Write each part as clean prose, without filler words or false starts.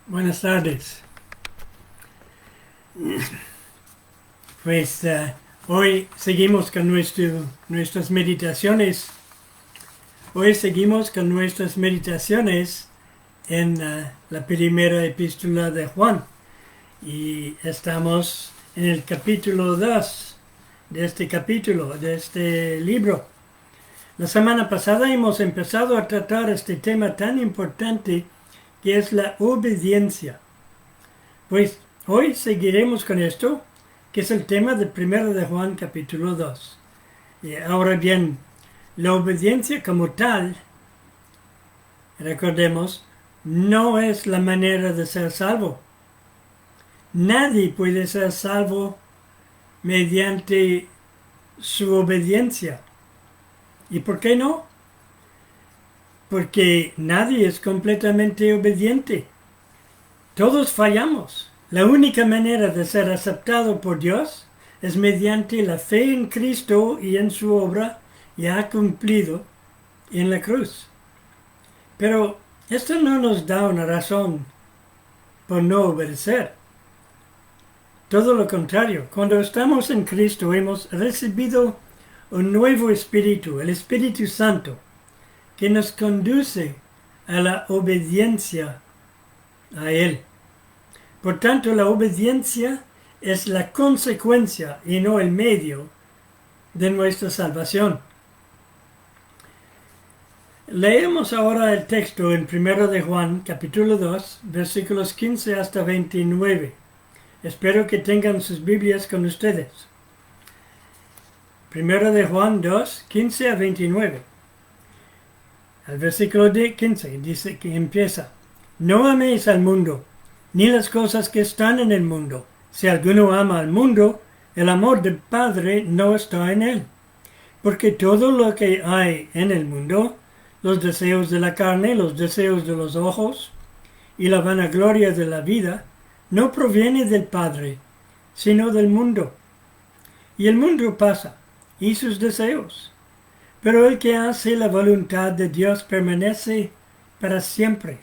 Buenas tardes. Pues hoy seguimos con nuestras meditaciones. Hoy seguimos con nuestras meditaciones en la primera epístola de Juan. Y estamos en el capítulo 2 de este libro. La semana pasada hemos empezado a tratar este tema tan importante que es la obediencia. Pues hoy seguiremos con esto, que es el tema de 1 de Juan capítulo 2. Y ahora bien, la obediencia como tal, recordemos, no es la manera de ser salvo. Nadie puede ser salvo mediante su obediencia. ¿Y por qué no? Porque nadie es completamente obediente. Todos fallamos. La única manera de ser aceptado por Dios es mediante la fe en Cristo y en su obra ya cumplido en la cruz. Pero esto no nos da una razón por no obedecer. Todo lo contrario, cuando estamos en Cristo hemos recibido un nuevo Espíritu, el Espíritu Santo, que nos conduce a la obediencia a Él. Por tanto, la obediencia es la consecuencia y no el medio de nuestra salvación. Leemos ahora el texto en 1 de Juan, capítulo 2, versículos 15 hasta 29. Espero que tengan sus Biblias con ustedes. 1 de Juan 2, 15 a 29. El versículo 15 dice que empieza: No améis al mundo, ni las cosas que están en el mundo. Si alguno ama al mundo, el amor del Padre no está en él. Porque todo lo que hay en el mundo, los deseos de la carne, los deseos de los ojos y la vanagloria de la vida, no proviene del Padre, sino del mundo. Y el mundo pasa, y sus deseos. Pero el que hace la voluntad de Dios permanece para siempre.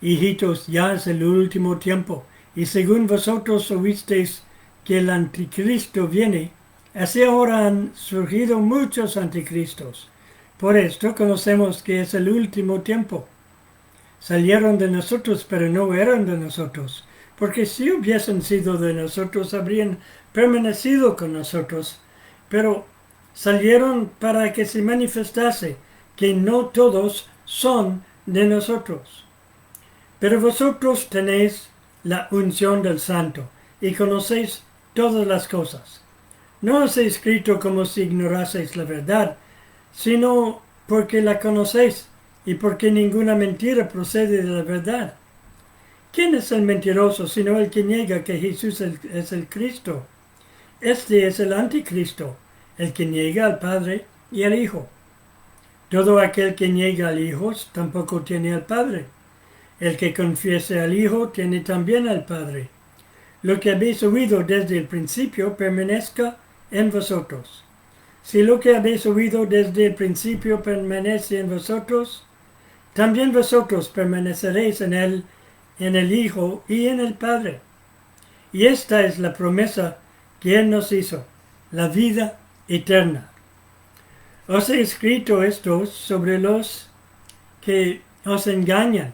Hijitos, ya es el último tiempo, y según vosotros oísteis que el anticristo viene, así ahora han surgido muchos anticristos. Por esto conocemos que es el último tiempo. Salieron de nosotros, pero no eran de nosotros, porque si hubiesen sido de nosotros, habrían permanecido con nosotros. Pero salieron para que se manifestase que no todos son de nosotros. Pero vosotros tenéis la unción del Santo y conocéis todas las cosas. No os he escrito como si ignoraseis la verdad, sino porque la conocéis y porque ninguna mentira procede de la verdad. ¿Quién es el mentiroso sino el que niega que Jesús es el Cristo? Este es el anticristo, el que niega al Padre y al Hijo. Todo aquel que niega al Hijo tampoco tiene al Padre. El que confiese al Hijo tiene también al Padre. Lo que habéis oído desde el principio permanezca en vosotros. Si lo que habéis oído desde el principio permanece en vosotros, también vosotros permaneceréis en él, en el Hijo y en el Padre. Y esta es la promesa que Él nos hizo, la vida eterna. Os he escrito esto sobre los que os engañan.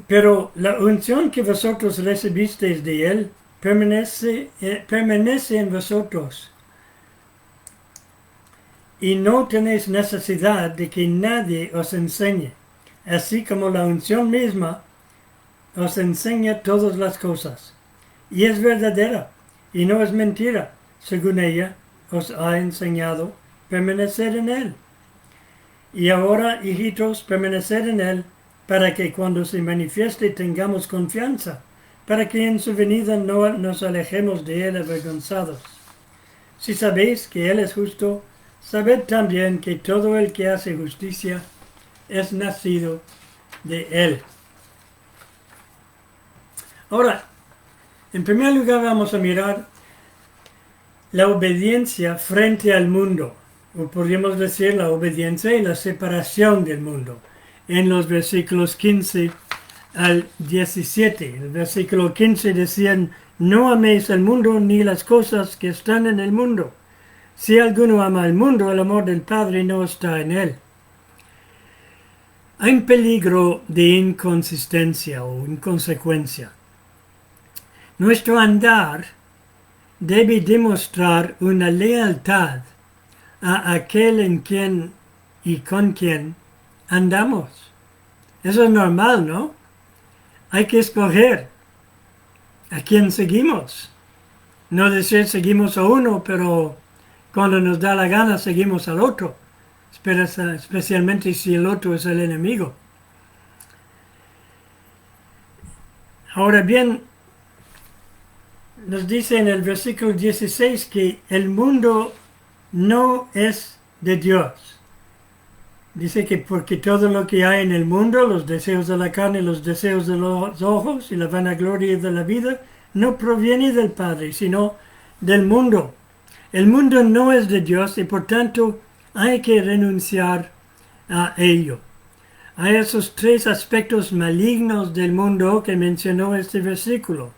Pero la unción que vosotros recibisteis de Él permanece en vosotros. Y no tenéis necesidad de que nadie os enseñe, así como la unción misma os enseña todas las cosas. Y es verdadera, y no es mentira, según ella os ha enseñado, permanecer en Él. Y ahora, hijitos, permanecer en Él, para que cuando se manifieste tengamos confianza, para que en su venida no nos alejemos de Él avergonzados. Si sabéis que Él es justo, sabed también que todo el que hace justicia es nacido de Él. Ahora, en primer lugar vamos a mirar la obediencia frente al mundo, o podríamos decir la obediencia y la separación del mundo. en los versículos 15 al 17. El versículo 15 decían, no améis el mundo ni las cosas que están en el mundo. Si alguno ama el mundo, el amor del Padre no está en él. Hay un peligro de inconsistencia o inconsecuencia. Nuestro andar debe demostrar una lealtad a aquel en quien y con quien andamos. Eso es normal, ¿no? Hay que escoger a quién seguimos. No decir seguimos a uno, pero cuando nos da la gana seguimos al otro, especialmente si el otro es el enemigo. Ahora bien, nos dice en el versículo 16 que el mundo no es de Dios. Dice que porque todo lo que hay en el mundo, los deseos de la carne, los deseos de los ojos y la vanagloria de la vida, no proviene del Padre, sino del mundo. El mundo no es de Dios y por tanto hay que renunciar a ello. Hay esos tres aspectos malignos del mundo que mencionó este versículo.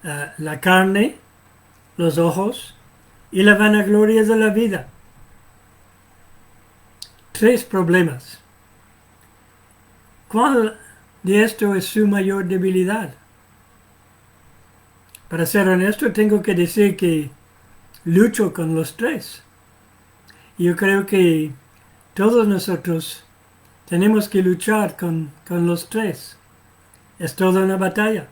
La carne, los ojos y la vanagloria de la vida. Tres problemas. ¿Cuál de esto es su mayor debilidad? Para ser honesto, tengo que decir que lucho con los tres. Yo creo que todos nosotros tenemos que luchar con los tres. Es toda una batalla.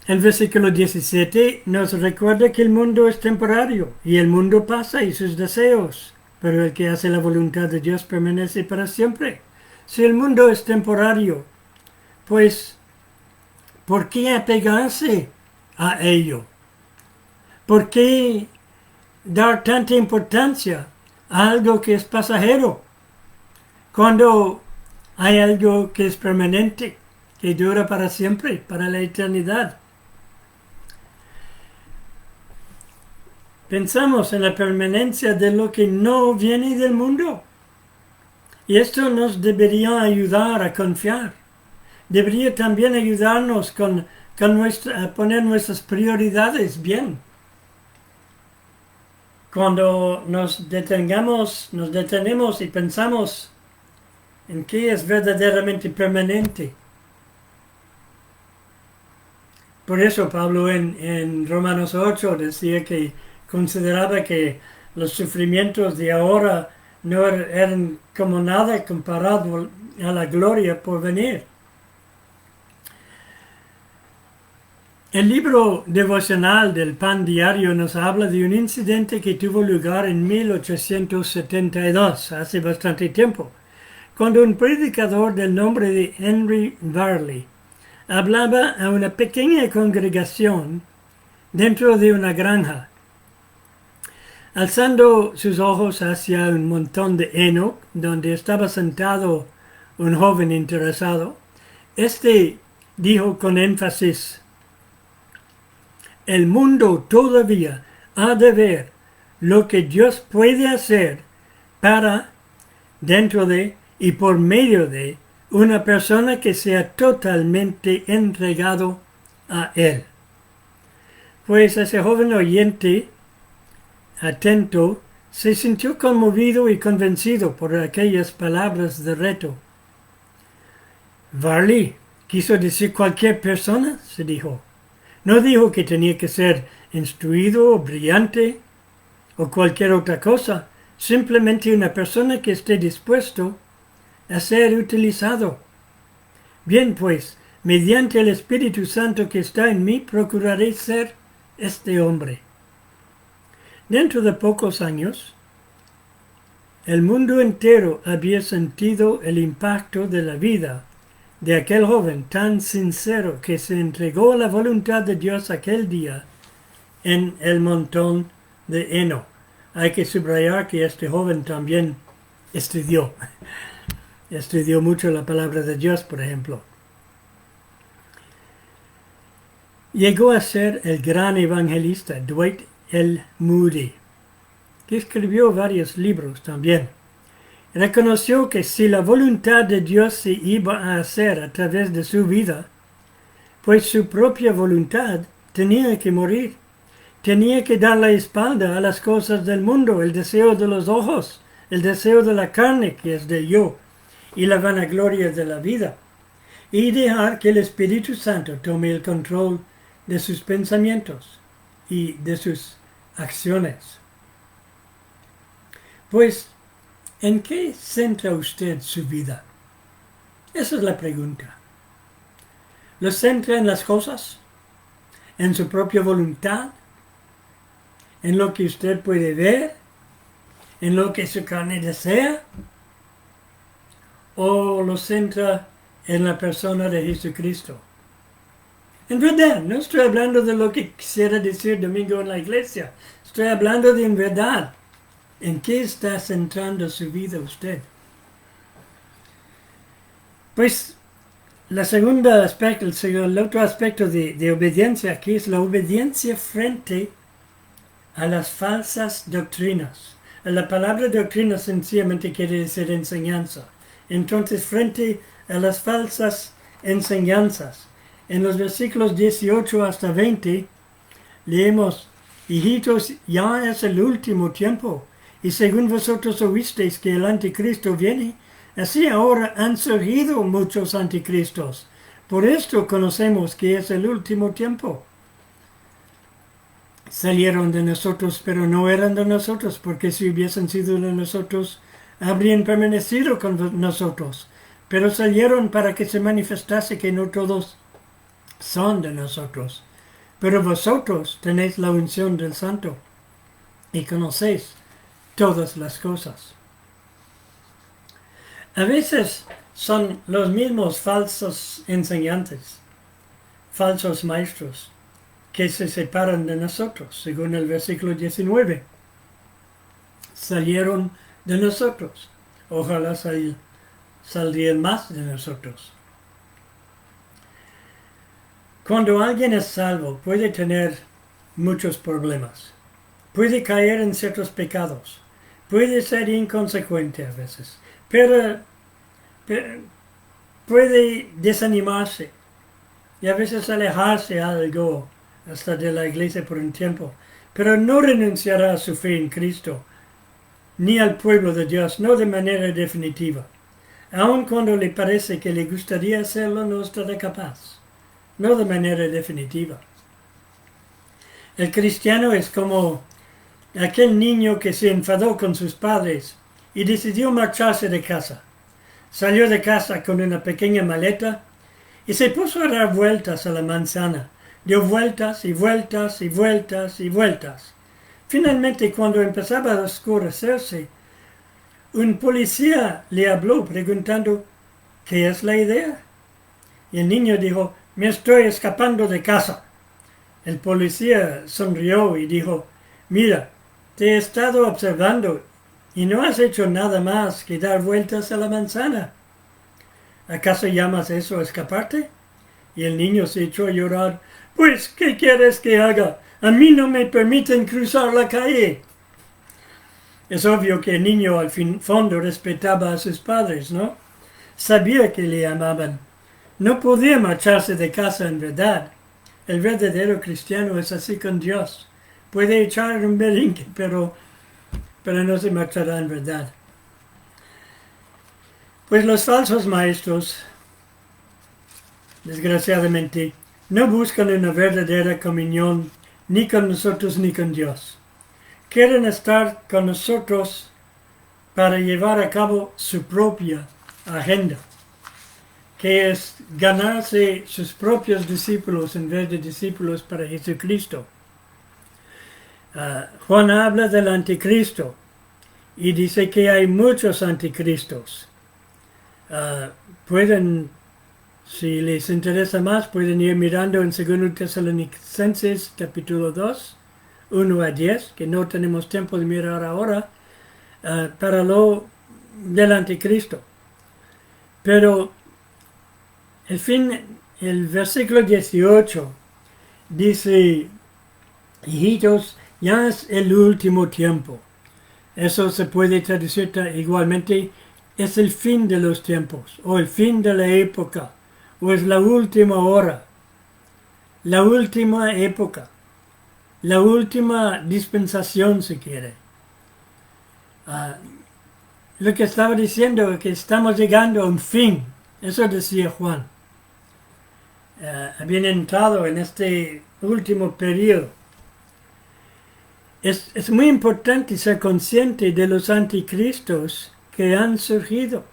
El versículo 17 nos recuerda que el mundo es temporario y el mundo pasa y sus deseos, pero el que hace la voluntad de Dios permanece para siempre. Si el mundo es temporario, pues, ¿por qué apegarse a ello? ¿Por qué dar tanta importancia a algo que es pasajero cuando hay algo que es permanente, que dura para siempre, para la eternidad? Pensamos en la permanencia de lo que no viene del mundo. Y esto nos debería ayudar a confiar. Debería también ayudarnos a poner nuestras prioridades bien. Cuando nos detenemos y pensamos en qué es verdaderamente permanente. Por eso Pablo en Romanos 8 decía que consideraba que los sufrimientos de ahora no eran como nada comparado a la gloria por venir. El libro devocional del Pan Diario nos habla de un incidente que tuvo lugar en 1872, hace bastante tiempo, cuando un predicador del nombre de Henry Varley hablaba a una pequeña congregación dentro de una granja. Alzando sus ojos hacia un montón de heno, donde estaba sentado un joven interesado, este dijo con énfasis: el mundo todavía ha de ver lo que Dios puede hacer para, dentro de y por medio de una persona que sea totalmente entregado a Él. Pues ese joven oyente atento, se sintió conmovido y convencido por aquellas palabras de reto. Varley quiso decir cualquier persona, se dijo. No dijo que tenía que ser instruido o brillante o cualquier otra cosa, simplemente una persona que esté dispuesto a ser utilizado. Bien, pues, mediante el Espíritu Santo que está en mí, procuraré ser este hombre. Dentro de pocos años, el mundo entero había sentido el impacto de la vida de aquel joven tan sincero que se entregó a la voluntad de Dios aquel día en el montón de heno. Hay que subrayar que este joven también estudió. Estudió mucho la palabra de Dios, por ejemplo. Llegó a ser el gran evangelista Dwight L. Moody, que escribió varios libros también. reconoció que si la voluntad de Dios se iba a hacer a través de su vida, pues su propia voluntad tenía que morir. Tenía que dar la espalda a las cosas del mundo, el deseo de los ojos, el deseo de la carne, que es del yo, y la vanagloria de la vida, y dejar que el Espíritu Santo tome el control de sus pensamientos y de sus acciones. Pues, ¿en qué centra usted su vida? Esa es la pregunta. ¿Lo centra en las cosas? ¿En su propia voluntad? ¿En lo que usted puede ver? ¿En lo que su carne desea? ¿O lo centra en la persona de Jesucristo? En verdad, no estoy hablando de lo que quisiera decir domingo en la iglesia. Estoy hablando de en verdad. ¿En qué está centrando su vida usted? Pues el otro aspecto de obediencia aquí es la obediencia frente a las falsas doctrinas. La palabra doctrina sencillamente quiere decir enseñanza. Entonces, frente a las falsas enseñanzas, en los versículos 18 hasta 20, leemos: hijitos, ya es el último tiempo, y según vosotros oísteis que el anticristo viene, así ahora han surgido muchos anticristos. Por esto conocemos que es el último tiempo. Salieron de nosotros, pero no eran de nosotros, porque si hubiesen sido de nosotros, habrían permanecido con nosotros. Pero salieron para que se manifestase que no todos son de nosotros. Pero vosotros tenéis la unción del Santo y conocéis todas las cosas. A veces son los mismos falsos enseñantes, falsos maestros, que se separan de nosotros, según el versículo 19. Salieron de nosotros. Ojalá saldrían más de nosotros. Cuando alguien es salvo, puede tener muchos problemas. Puede caer en ciertos pecados. Puede ser inconsecuente a veces. Pero puede desanimarse y a veces alejarse algo hasta de la iglesia por un tiempo, pero no renunciará a su fe en Cristo, ni al pueblo de Dios, no de manera definitiva. Aun cuando le parece que le gustaría hacerlo, no estará capaz, no de manera definitiva. El cristiano es como aquel niño que se enfadó con sus padres y decidió marcharse de casa. Salió de casa con una pequeña maleta y se puso a dar vueltas a la manzana. Dio vueltas y vueltas y vueltas y vueltas. Finalmente, cuando empezaba a oscurecerse, un policía le habló preguntando: ¿qué es la idea? Y el niño dijo: me estoy escapando de casa. El policía sonrió y dijo: mira, te he estado observando y no has hecho nada más que dar vueltas a la manzana. ¿Acaso llamas eso escaparte? Y el niño se echó a llorar. Pues, ¿qué quieres que haga? A mí no me permiten cruzar la calle. Es obvio que el niño al fondo respetaba a sus padres, ¿no? Sabía que le amaban. No podía marcharse de casa en verdad. El verdadero cristiano es así con Dios. Puede echar un berenque, pero no se marchará en verdad. Pues los falsos maestros, desgraciadamente, no buscan una verdadera comunión ni con nosotros ni con Dios. Quieren estar con nosotros para llevar a cabo su propia agenda, que es ganarse sus propios discípulos en vez de discípulos para Jesucristo. Juan habla del anticristo y dice que hay muchos anticristos. Si les interesa más, pueden ir mirando en 2 Tesalonicenses capítulo 2, 1 a 10, que no tenemos tiempo de mirar ahora, para lo del anticristo. Pero el versículo 18 dice: hijitos, ya es el último tiempo. Eso se puede traducir igualmente, es el fin de los tiempos, o el fin de la época, o es la última hora, la última época, la última dispensación, si quiere. Lo que estaba diciendo es que estamos llegando a un fin, eso decía Juan. Habían entrado en este último periodo. Es muy importante ser consciente de los anticristos que han surgido.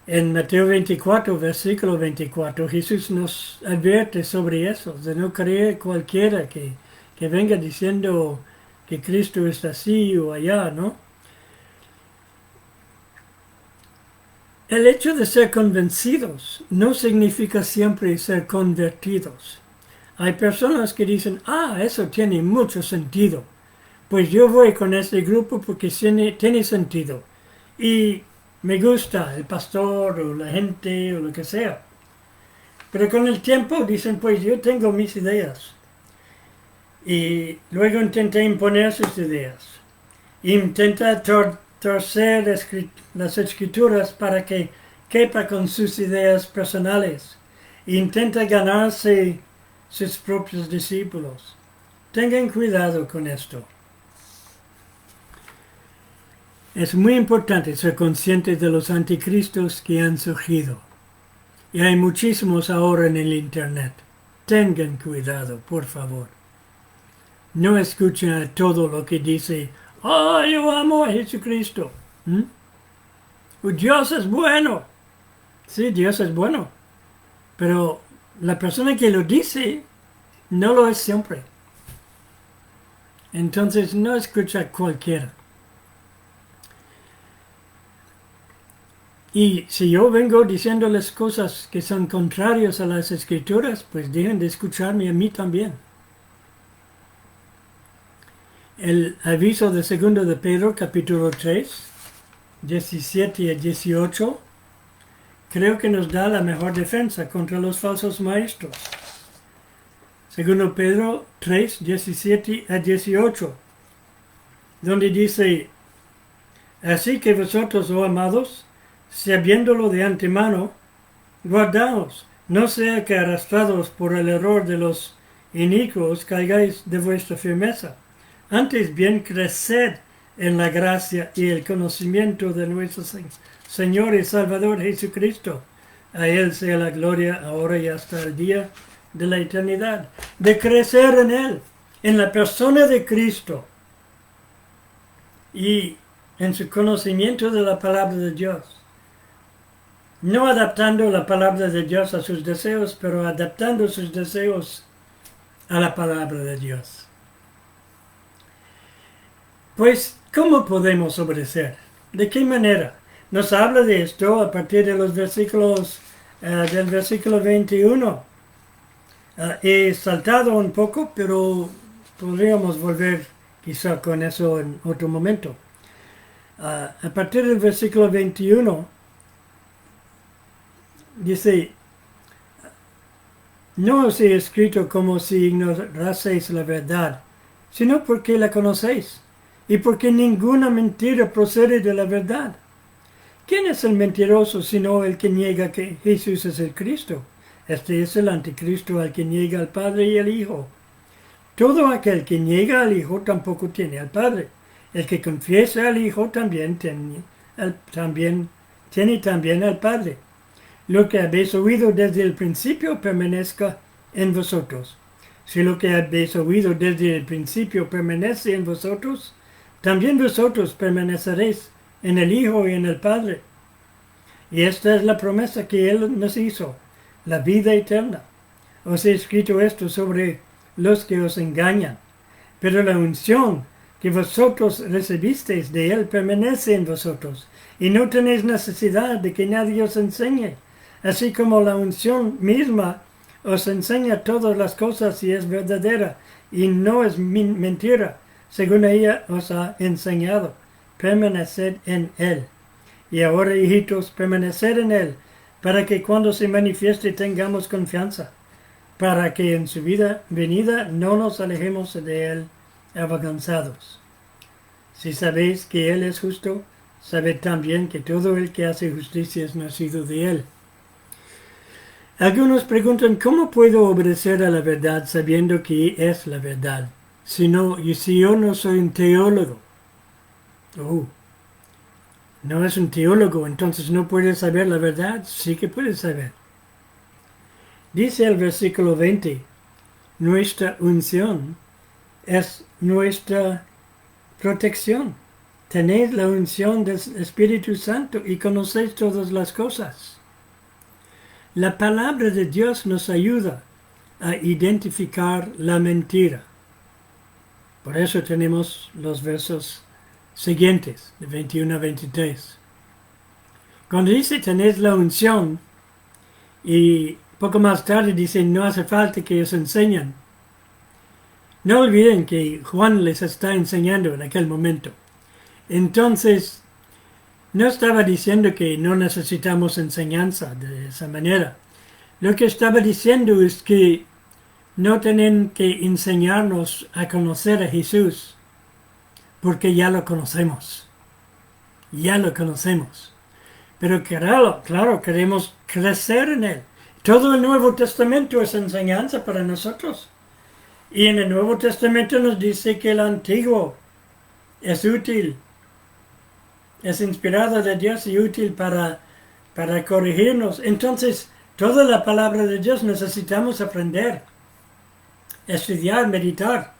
En Mateo 24, versículo 24, Jesús nos advierte sobre eso, de no creer cualquiera que venga diciendo que Cristo está así o allá, ¿no? El hecho de ser convencidos no significa siempre ser convertidos. Hay personas que dicen, eso tiene mucho sentido. Pues yo voy con este grupo porque tiene sentido. Y me gusta el pastor o la gente o lo que sea. Pero con el tiempo dicen, pues yo tengo mis ideas. Y luego intenta imponer sus ideas. Intenta torcer las escrituras para que quepa con sus ideas personales. Intenta ganarse sus propios discípulos. Tengan cuidado con esto. Es muy importante ser conscientes de los anticristos que han surgido. Y hay muchísimos ahora en el Internet. Tengan cuidado, por favor. No escuchen a todo lo que dice, yo amo a Jesucristo. Dios es bueno. Sí, Dios es bueno. Pero la persona que lo dice no lo es siempre. Entonces no escucha a cualquiera. Y si yo vengo diciéndoles cosas que son contrarias a las escrituras, pues dejen de escucharme a mí también. El aviso de 2 de Pedro, capítulo 3, 17 a 18, creo que nos da la mejor defensa contra los falsos maestros. 2 Pedro 3, 17 a 18, donde dice, así que vosotros, oh amados, sabiéndolo de antemano, guardaos, no sea que arrastrados por el error de los inicuos caigáis de vuestra firmeza. Antes bien creced en la gracia y el conocimiento de nuestro Señor y Salvador Jesucristo. A Él sea la gloria ahora y hasta el día de la eternidad. De crecer en Él, en la persona de Cristo y en su conocimiento de la palabra de Dios. No adaptando la palabra de Dios a sus deseos, pero adaptando sus deseos a la palabra de Dios. Pues, ¿cómo podemos obedecer? ¿De qué manera? Nos habla de esto a partir de los versículos, del versículo 21. He saltado un poco, pero podríamos volver quizá con eso en otro momento. A partir del versículo 21, dice, no os he escrito como si ignoraseis la verdad, sino porque la conocéis, y porque ninguna mentira procede de la verdad. ¿Quién es el mentiroso sino el que niega que Jesús es el Cristo? Este es el anticristo al que niega al Padre y al Hijo. Todo aquel que niega al Hijo tampoco tiene al Padre. El que confiesa al Hijo también tiene también al Padre. Lo que habéis oído desde el principio permanezca en vosotros. Si lo que habéis oído desde el principio permanece en vosotros, también vosotros permaneceréis en el Hijo y en el Padre. Y esta es la promesa que Él nos hizo, la vida eterna. Os he escrito esto sobre los que os engañan, pero la unción que vosotros recibisteis de Él permanece en vosotros, y no tenéis necesidad de que nadie os enseñe, así como la unción misma os enseña todas las cosas y es verdadera, y no es mentira, según ella os ha enseñado. Permaneced en Él. Y ahora, hijitos, permaneced en Él, para que cuando se manifieste tengamos confianza, para que en su venida no nos alejemos de Él avergonzados. Si sabéis que Él es justo, sabed también que todo el que hace justicia es nacido de Él. Algunos preguntan, ¿cómo puedo obedecer a la verdad sabiendo que es la verdad? Si yo no soy un teólogo. No es un teólogo, entonces no puede saber la verdad. Sí que puede saber. Dice el versículo 20, nuestra unción es nuestra protección. Tenéis la unción del Espíritu Santo y conocéis todas las cosas. La palabra de Dios nos ayuda a identificar la mentira. Por eso tenemos los versos siguientes, de 21 a 23. Cuando dice tenéis la unción, y poco más tarde dice no hace falta que os enseñen. No olviden que Juan les está enseñando en aquel momento. Entonces, no estaba diciendo que no necesitamos enseñanza de esa manera. Lo que estaba diciendo es que no tienen que enseñarnos a conocer a Jesús, porque ya lo conocemos. Ya lo conocemos. Pero claro, queremos crecer en Él. Todo el Nuevo Testamento es enseñanza para nosotros. Y en el Nuevo Testamento nos dice que el Antiguo es útil, es inspirado de Dios y útil para corregirnos. Entonces, toda la palabra de Dios necesitamos aprender, estudiar, meditar.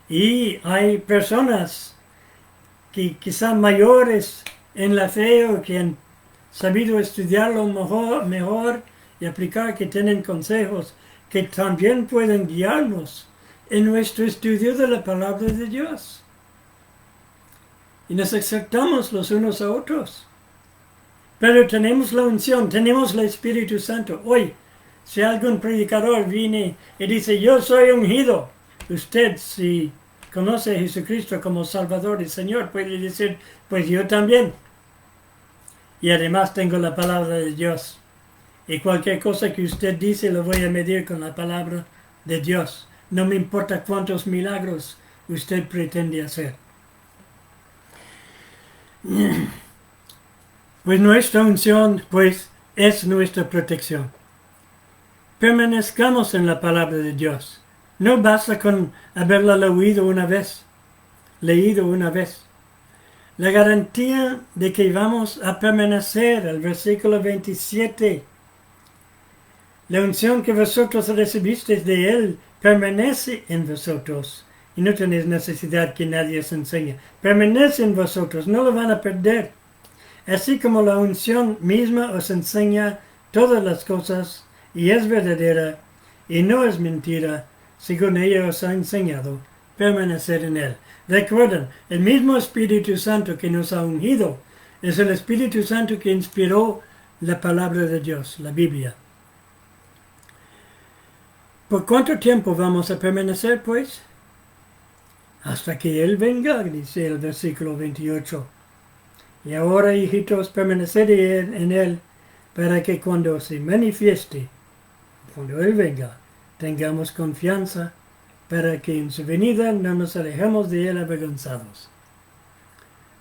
Y hay personas que quizá mayores en la fe o que han sabido estudiarlo mejor y aplicar, que tienen consejos que también pueden guiarnos en nuestro estudio de la palabra de Dios. Y nos aceptamos los unos a otros. Pero tenemos la unción, tenemos el Espíritu Santo. Hoy, si algún predicador viene y dice, yo soy ungido, usted, si conoce a Jesucristo como Salvador y Señor, puede decir, pues yo también. Y además tengo la palabra de Dios. Y cualquier cosa que usted dice lo voy a medir con la palabra de Dios. No me importa cuántos milagros usted pretende hacer. Pues nuestra unción, pues, es nuestra protección. Permanezcamos en la palabra de Dios. No basta con haberla leído una vez. La garantía de que vamos a permanecer, el versículo 27. La unción que vosotros recibisteis de Él permanece en vosotros. Y no tenéis necesidad que nadie os enseñe. Permanece en vosotros, no lo van a perder. Así como la unción misma os enseña todas las cosas y es verdadera y no es mentira, según ella os ha enseñado, permanecer en Él. Recuerden, el mismo Espíritu Santo que nos ha ungido es el Espíritu Santo que inspiró la palabra de Dios, la Biblia. ¿Por cuánto tiempo vamos a permanecer, pues? Hasta que Él venga, dice el versículo 28. Y ahora, hijitos, permaneced en Él, para que cuando se manifieste, cuando Él venga, tengamos confianza, para que en su venida no nos alejemos de Él avergonzados.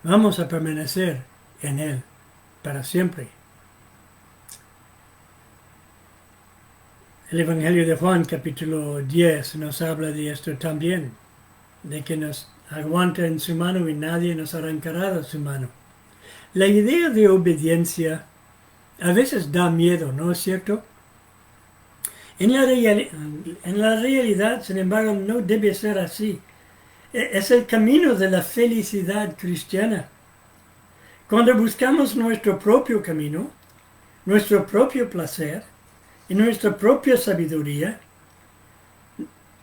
Vamos a permanecer en Él para siempre. El Evangelio de Juan, capítulo 10, nos habla de esto también, de que nos aguanta en su mano y nadie nos arrancará de su mano. La idea de obediencia a veces da miedo, ¿no es cierto? En la realidad, sin embargo, no debe ser así. Es el camino de la felicidad cristiana. Cuando buscamos nuestro propio camino, nuestro propio placer y nuestra propia sabiduría,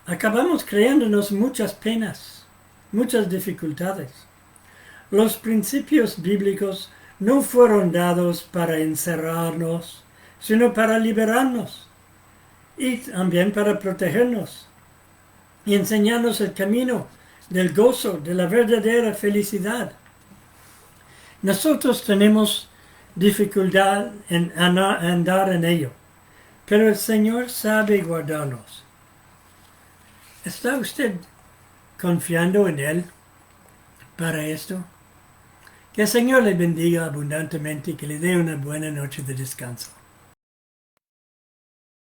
acabamos creándonos muchas penas, muchas dificultades. Los principios bíblicos no fueron dados para encerrarnos, sino para liberarnos y también para protegernos y enseñarnos el camino del gozo, de la verdadera felicidad. Nosotros tenemos dificultad en andar en ello, pero el Señor sabe guardarnos. ¿Está usted confiando en Él? para esto. Que el Señor le bendiga abundantemente y que le dé una buena noche de descanso.